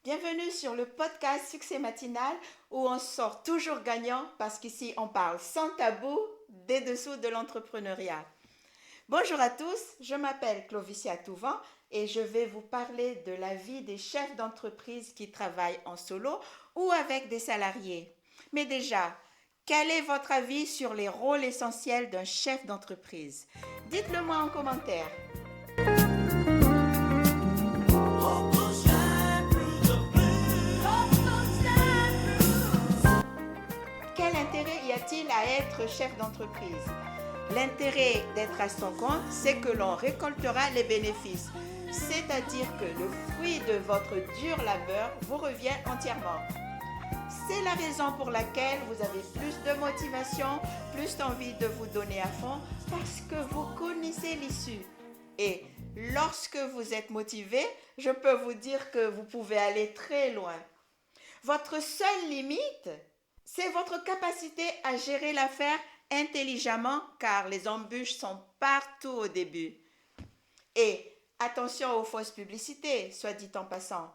Bienvenue sur le podcast Succès Matinal où on sort toujours gagnant parce qu'ici on parle sans tabou des dessous de l'entrepreneuriat. Bonjour à tous, je m'appelle Clovicia Touvent et je vais vous parler de la vie des chefs d'entreprise qui travaillent en solo ou avec des salariés. Mais déjà, quel est votre avis sur les rôles essentiels d'un chef d'entreprise? Dites-le moi en commentaire. Quel intérêt y a-t-il à être chef d'entreprise? L'intérêt d'être à son compte, c'est que l'on récoltera les bénéfices, c'est-à-dire que le fruit de votre dur labeur vous revient entièrement. C'est la raison pour laquelle vous avez plus de motivation, plus d'envie de vous donner à fond, parce que vous connaissez l'issue. Et lorsque vous êtes motivé, je peux vous dire que vous pouvez aller très loin. Votre seule limite, c'est votre capacité à gérer l'affaire intelligemment, car les embûches sont partout au début. Et attention aux fausses publicités, soit dit en passant.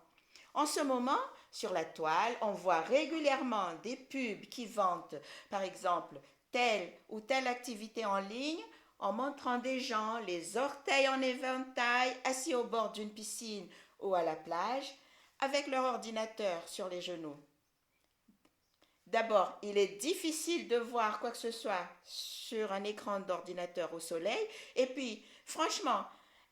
En ce moment, sur la toile, on voit régulièrement des pubs qui vantent, par exemple, telle ou telle activité en ligne en montrant des gens les orteils en éventail assis au bord d'une piscine ou à la plage avec leur ordinateur sur les genoux. D'abord, il est difficile de voir quoi que ce soit sur un écran d'ordinateur au soleil. Et puis, franchement,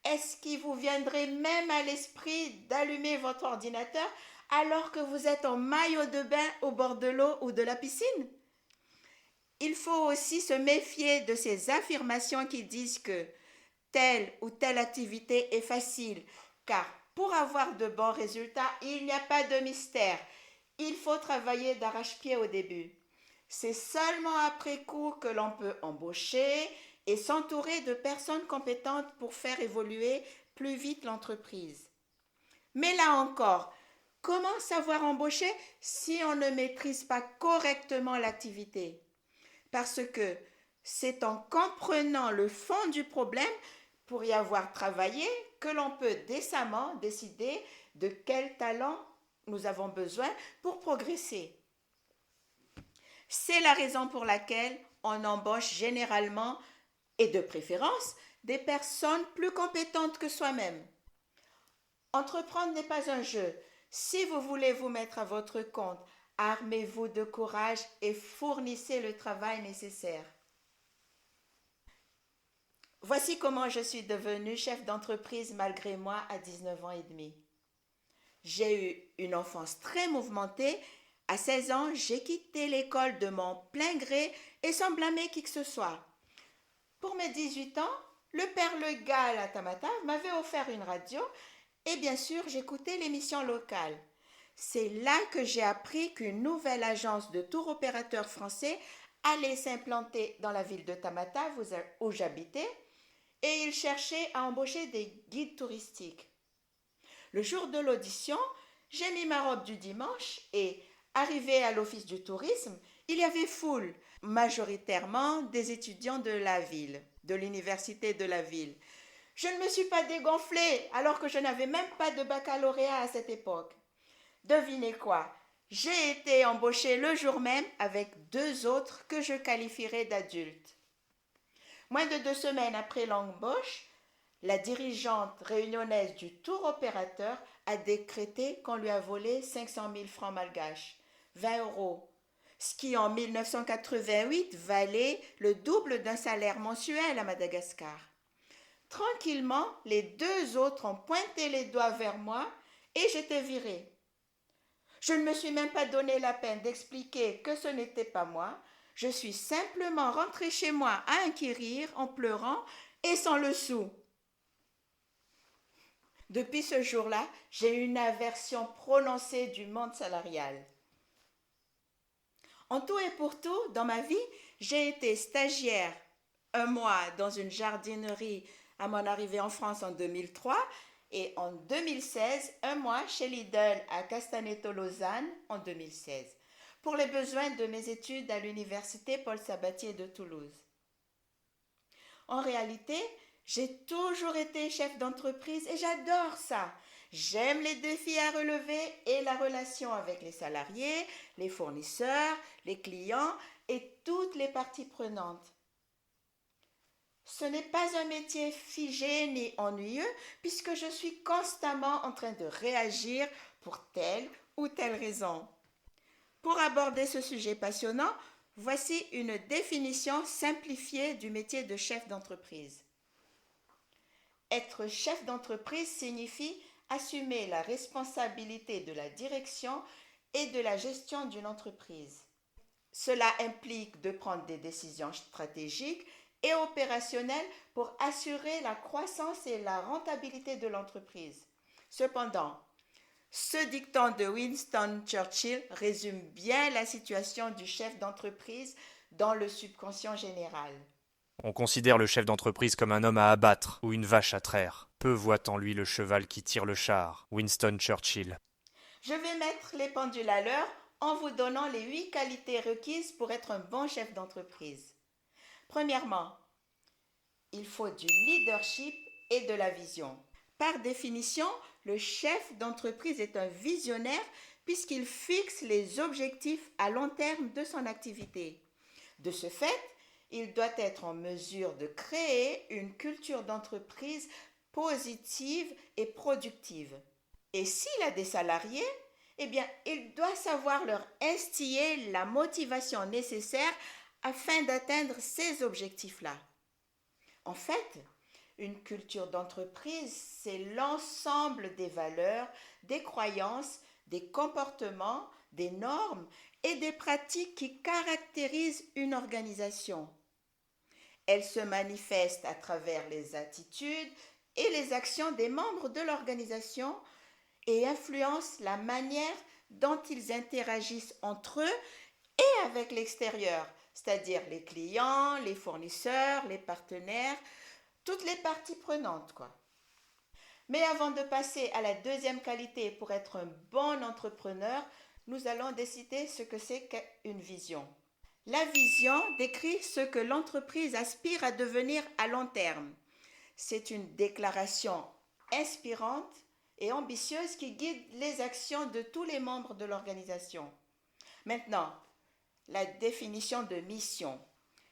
est-ce qu'il vous viendrait même à l'esprit d'allumer votre ordinateur alors que vous êtes en maillot de bain au bord de l'eau ou de la piscine? Il faut aussi se méfier de ces affirmations qui disent que telle ou telle activité est facile, car pour avoir de bons résultats, il n'y a pas de mystère. Il faut travailler d'arrache-pied au début. C'est seulement après coup que l'on peut embaucher et s'entourer de personnes compétentes pour faire évoluer plus vite l'entreprise. Mais là encore, comment savoir embaucher si on ne maîtrise pas correctement l'activité? Parce que c'est en comprenant le fond du problème pour y avoir travaillé que l'on peut décemment décider de quel talent nous avons besoin pour progresser. C'est la raison pour laquelle on embauche généralement et de préférence des personnes plus compétentes que soi-même. Entreprendre n'est pas un jeu. Si vous voulez vous mettre à votre compte, armez-vous de courage et fournissez le travail nécessaire. Voici comment je suis devenue chef d'entreprise malgré moi à 19 ans et demi. J'ai eu une enfance très mouvementée. À 16 ans, j'ai quitté l'école de mon plein gré et sans blâmer qui que ce soit. Pour mes 18 ans, le père Le Gall à Tamata m'avait offert une radio et bien sûr, j'écoutais l'émission locale. C'est là que j'ai appris qu'une nouvelle agence de tour opérateurs français allait s'implanter dans la ville de Tamata où j'habitais et il cherchait à embaucher des guides touristiques. Le jour de l'audition, j'ai mis ma robe du dimanche et, arrivé à l'office du tourisme, il y avait foule, majoritairement des étudiants de la ville, de l'université de la ville. Je ne me suis pas dégonflée alors que je n'avais même pas de baccalauréat à cette époque. Devinez quoi? J'ai été embauchée le jour même avec 2 autres que je qualifierais d'adultes. Moins de 2 semaines après l'embauche, la dirigeante réunionnaise du tour opérateur a décrété qu'on lui a volé 500 000 francs malgaches, 20 euros, ce qui en 1988 valait le double d'un salaire mensuel à Madagascar. Tranquillement, les 2 autres ont pointé les doigts vers moi et j'étais virée. Je ne me suis même pas donné la peine d'expliquer que ce n'était pas moi. Je suis simplement rentrée chez moi à inquérir en pleurant et sans le sou. Depuis ce jour-là, j'ai une aversion prononcée du monde salarial. En tout et pour tout, dans ma vie, j'ai été stagiaire 1 mois dans une jardinerie à mon arrivée en France en 2003 et en 2016, 1 mois chez Lidl à Castaneto-Lausanne en 2016 pour les besoins de mes études à l'université Paul Sabatier de Toulouse. En réalité, j'ai toujours été chef d'entreprise et j'adore ça. J'aime les défis à relever et la relation avec les salariés, les fournisseurs, les clients et toutes les parties prenantes. Ce n'est pas un métier figé ni ennuyeux puisque je suis constamment en train de réagir pour telle ou telle raison. Pour aborder ce sujet passionnant, voici une définition simplifiée du métier de chef d'entreprise. Être chef d'entreprise signifie assumer la responsabilité de la direction et de la gestion d'une entreprise. Cela implique de prendre des décisions stratégiques et opérationnelles pour assurer la croissance et la rentabilité de l'entreprise. Cependant, ce dicton de Winston Churchill résume bien la situation du chef d'entreprise dans le subconscient général. On considère le chef d'entreprise comme un homme à abattre ou une vache à traire. Peu voit en lui le cheval qui tire le char. Winston Churchill. Je vais mettre les pendules à l'heure en vous donnant les 8 qualités requises pour être un bon chef d'entreprise. Premièrement, il faut du leadership et de la vision. Par définition, le chef d'entreprise est un visionnaire puisqu'il fixe les objectifs à long terme de son activité. De ce fait, il doit être en mesure de créer une culture d'entreprise positive et productive. Et s'il a des salariés, il doit savoir leur instiller la motivation nécessaire afin d'atteindre ces objectifs-là. En fait, une culture d'entreprise, c'est l'ensemble des valeurs, des croyances, des comportements, des normes et des pratiques qui caractérisent une organisation. Elle se manifeste à travers les attitudes et les actions des membres de l'organisation et influence la manière dont ils interagissent entre eux et avec l'extérieur, c'est-à-dire les clients, les fournisseurs, les partenaires, toutes les parties prenantes, quoi. Mais avant de passer à la deuxième qualité pour être un bon entrepreneur, nous allons décider ce que c'est qu'une vision. La vision décrit ce que l'entreprise aspire à devenir à long terme. C'est une déclaration inspirante et ambitieuse qui guide les actions de tous les membres de l'organisation. Maintenant, la définition de mission.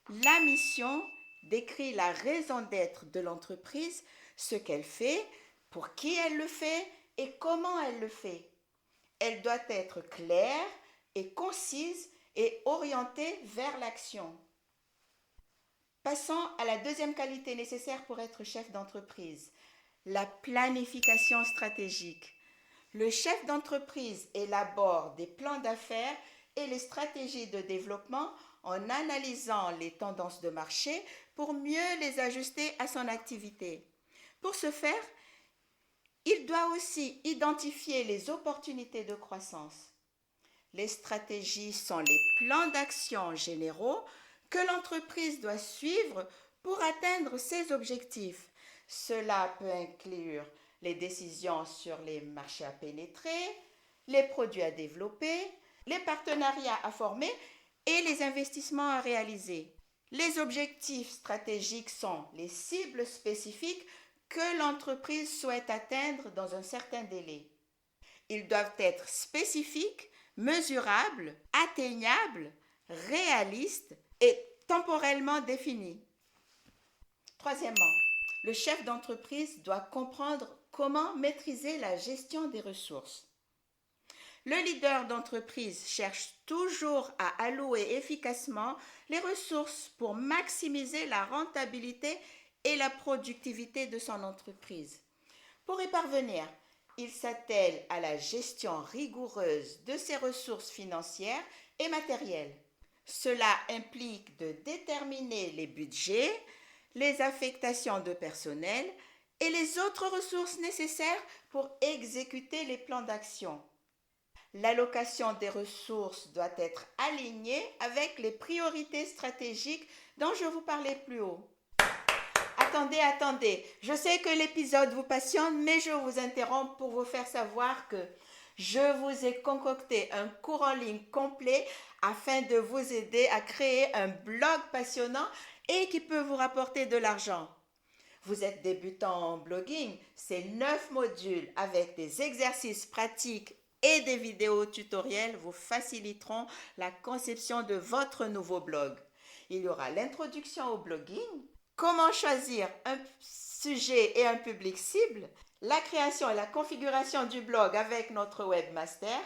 La mission décrit la raison d'être de l'entreprise, ce qu'elle fait, pour qui elle le fait et comment elle le fait. Elle doit être claire et concise et orientée vers l'action. Passons à la deuxième qualité nécessaire pour être chef d'entreprise, la planification stratégique. Le chef d'entreprise élabore des plans d'affaires et les stratégies de développement en analysant les tendances de marché pour mieux les ajuster à son activité. Pour ce faire, il doit aussi identifier les opportunités de croissance. Les stratégies sont les plans d'action généraux que l'entreprise doit suivre pour atteindre ses objectifs. Cela peut inclure les décisions sur les marchés à pénétrer, les produits à développer, les partenariats à former et les investissements à réaliser. Les objectifs stratégiques sont les cibles spécifiques que l'entreprise souhaite atteindre dans un certain délai. Ils doivent être spécifiques, mesurables, atteignables, réalistes et temporellement définis. Troisièmement, le chef d'entreprise doit comprendre comment maîtriser la gestion des ressources. Le leader d'entreprise cherche toujours à allouer efficacement les ressources pour maximiser la rentabilité et la productivité de son entreprise. Pour y parvenir, il s'attelle à la gestion rigoureuse de ses ressources financières et matérielles. Cela implique de déterminer les budgets, les affectations de personnel et les autres ressources nécessaires pour exécuter les plans d'action. L'allocation des ressources doit être alignée avec les priorités stratégiques dont je vous parlais plus haut. Attendez, je sais que l'épisode vous passionne, mais je vous interromps pour vous faire savoir que je vous ai concocté un cours en ligne complet afin de vous aider à créer un blog passionnant et qui peut vous rapporter de l'argent. Vous êtes débutant en blogging, ces 9 modules avec des exercices pratiques et des vidéos tutoriels vous faciliteront la conception de votre nouveau blog. Il y aura l'introduction au blogging, comment choisir un sujet et un public cible, la création et la configuration du blog avec notre webmaster,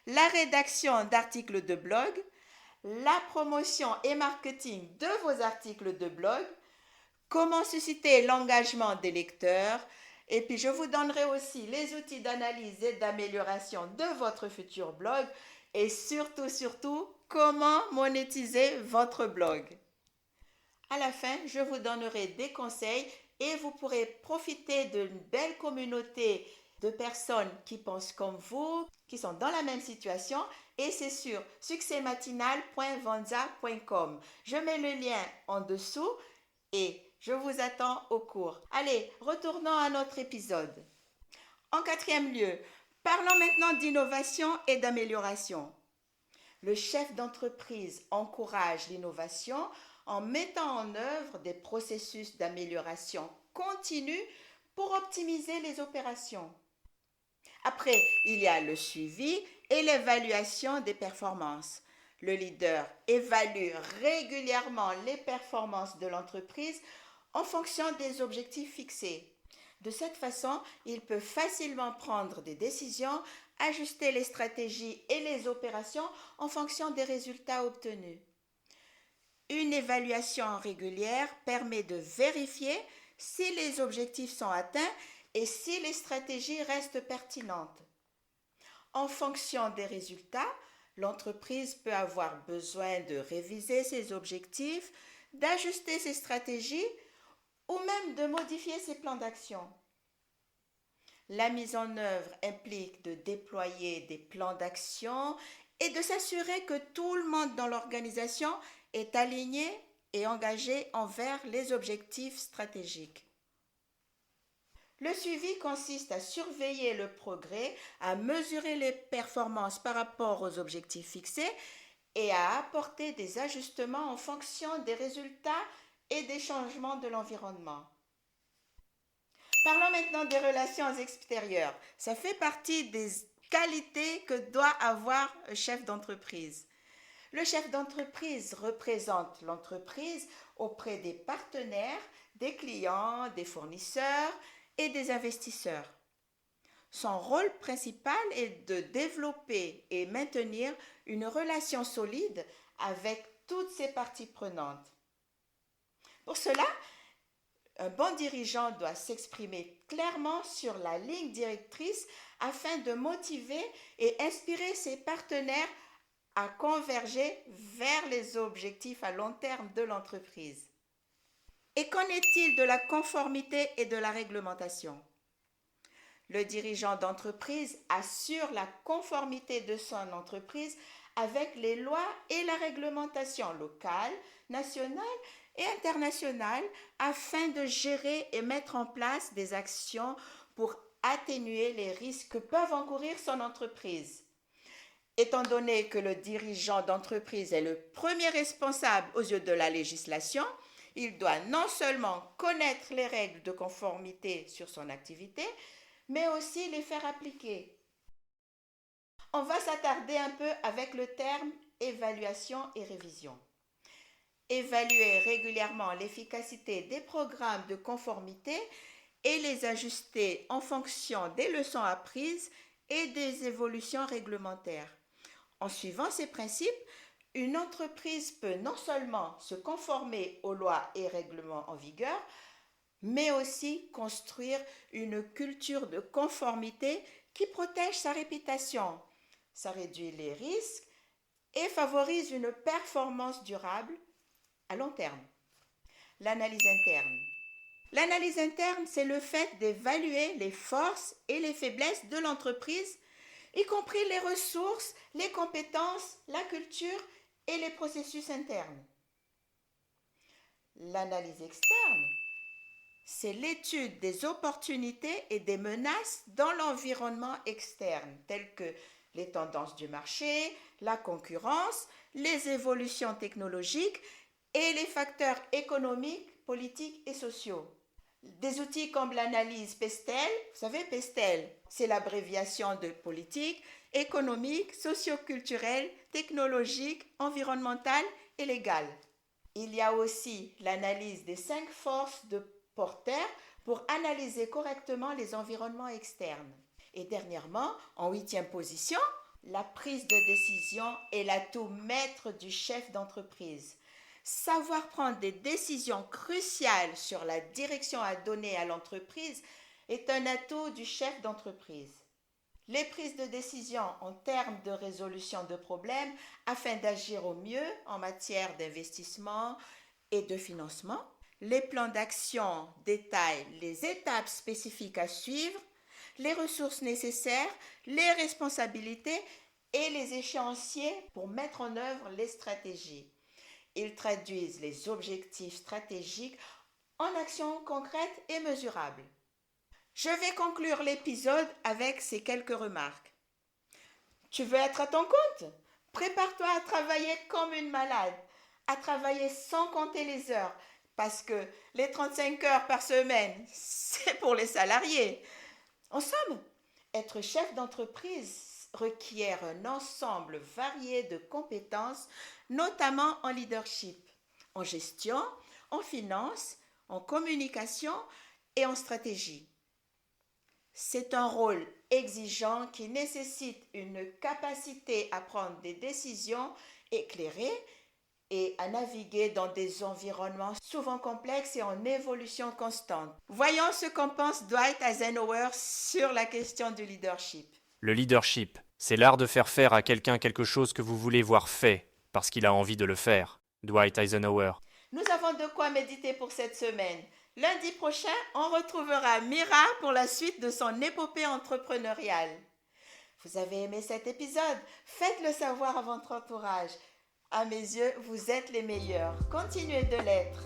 la rédaction d'articles de blog, la promotion et marketing de vos articles de blog, comment susciter l'engagement des lecteurs, et puis je vous donnerai aussi les outils d'analyse et d'amélioration de votre futur blog et surtout, comment monétiser votre blog. À la fin, je vous donnerai des conseils et vous pourrez profiter d'une belle communauté de personnes qui pensent comme vous, qui sont dans la même situation, et c'est sur succèsmatinal.vanza.com. Je mets le lien en dessous et je vous attends au cours. Allez, retournons à notre épisode. En 4e lieu, parlons maintenant d'innovation et d'amélioration. Le chef d'entreprise encourage l'innovation en mettant en œuvre des processus d'amélioration continue pour optimiser les opérations. Après, il y a le suivi et l'évaluation des performances. Le leader évalue régulièrement les performances de l'entreprise en fonction des objectifs fixés. De cette façon, il peut facilement prendre des décisions, ajuster les stratégies et les opérations en fonction des résultats obtenus. Une évaluation régulière permet de vérifier si les objectifs sont atteints et si les stratégies restent pertinentes. En fonction des résultats, l'entreprise peut avoir besoin de réviser ses objectifs, d'ajuster ses stratégies ou même de modifier ses plans d'action. La mise en œuvre implique de déployer des plans d'action et de s'assurer que tout le monde dans l'organisation est aligné et engagé envers les objectifs stratégiques. Le suivi consiste à surveiller le progrès, à mesurer les performances par rapport aux objectifs fixés et à apporter des ajustements en fonction des résultats et des changements de l'environnement. Parlons maintenant des relations extérieures. Ça fait partie des qualités que doit avoir un chef d'entreprise. Le chef d'entreprise représente l'entreprise auprès des partenaires, des clients, des fournisseurs et des investisseurs. Son rôle principal est de développer et maintenir une relation solide avec toutes ses parties prenantes. Pour cela, un bon dirigeant doit s'exprimer clairement sur la ligne directrice afin de motiver et inspirer ses partenaires à converger vers les objectifs à long terme de l'entreprise. Et qu'en est-il de la conformité et de la réglementation? Le dirigeant d'entreprise assure la conformité de son entreprise avec les lois et la réglementation locale, nationale et internationale afin de gérer et mettre en place des actions pour atténuer les risques que peuvent encourir son entreprise. Étant donné que le dirigeant d'entreprise est le premier responsable aux yeux de la législation, il doit non seulement connaître les règles de conformité sur son activité, mais aussi les faire appliquer. On va s'attarder un peu avec le terme évaluation et révision. Évaluer régulièrement l'efficacité des programmes de conformité et les ajuster en fonction des leçons apprises et des évolutions réglementaires. En suivant ces principes, une entreprise peut non seulement se conformer aux lois et règlements en vigueur, mais aussi construire une culture de conformité qui protège sa réputation. Ça réduit les risques et favorise une performance durable à long terme. L'analyse interne. L'analyse interne, c'est le fait d'évaluer les forces et les faiblesses de l'entreprise, y compris les ressources, les compétences, la culture et les processus internes. L'analyse externe, c'est l'étude des opportunités et des menaces dans l'environnement externe, telles que les tendances du marché, la concurrence, les évolutions technologiques et les facteurs économiques, politiques et sociaux. Des outils comme l'analyse PESTEL, vous savez, PESTEL, c'est l'abréviation de politique, économique, socio-culturelle, technologique, environnementale et légale. Il y a aussi l'analyse des 5 forces de Porter pour analyser correctement les environnements externes. Et dernièrement, en 8e position, la prise de décision est l'atout maître du chef d'entreprise. Savoir prendre des décisions cruciales sur la direction à donner à l'entreprise est un atout du chef d'entreprise. Les prises de décision en termes de résolution de problèmes afin d'agir au mieux en matière d'investissement et de financement. Les plans d'action détaillent les étapes spécifiques à suivre, les ressources nécessaires, les responsabilités et les échéanciers pour mettre en œuvre les stratégies. Ils traduisent les objectifs stratégiques en actions concrètes et mesurables. Je vais conclure l'épisode avec ces quelques remarques. Tu veux être à ton compte? Prépare-toi à travailler comme une malade, à travailler sans compter les heures, parce que les 35 heures par semaine, c'est pour les salariés. En somme, être chef d'entreprise requiert un ensemble varié de compétences, notamment en leadership, en gestion, en finance, en communication et en stratégie. C'est un rôle exigeant qui nécessite une capacité à prendre des décisions éclairées et à naviguer dans des environnements souvent complexes et en évolution constante. Voyons ce qu'en pense Dwight Eisenhower sur la question du leadership. Le leadership, c'est l'art de faire faire à quelqu'un quelque chose que vous voulez voir fait, parce qu'il a envie de le faire. Dwight Eisenhower. Nous avons de quoi méditer pour cette semaine. Lundi prochain, on retrouvera Mira pour la suite de son épopée entrepreneuriale. Vous avez aimé cet épisode? Faites-le savoir à votre entourage. À mes yeux, vous êtes les meilleurs. Continuez de l'être.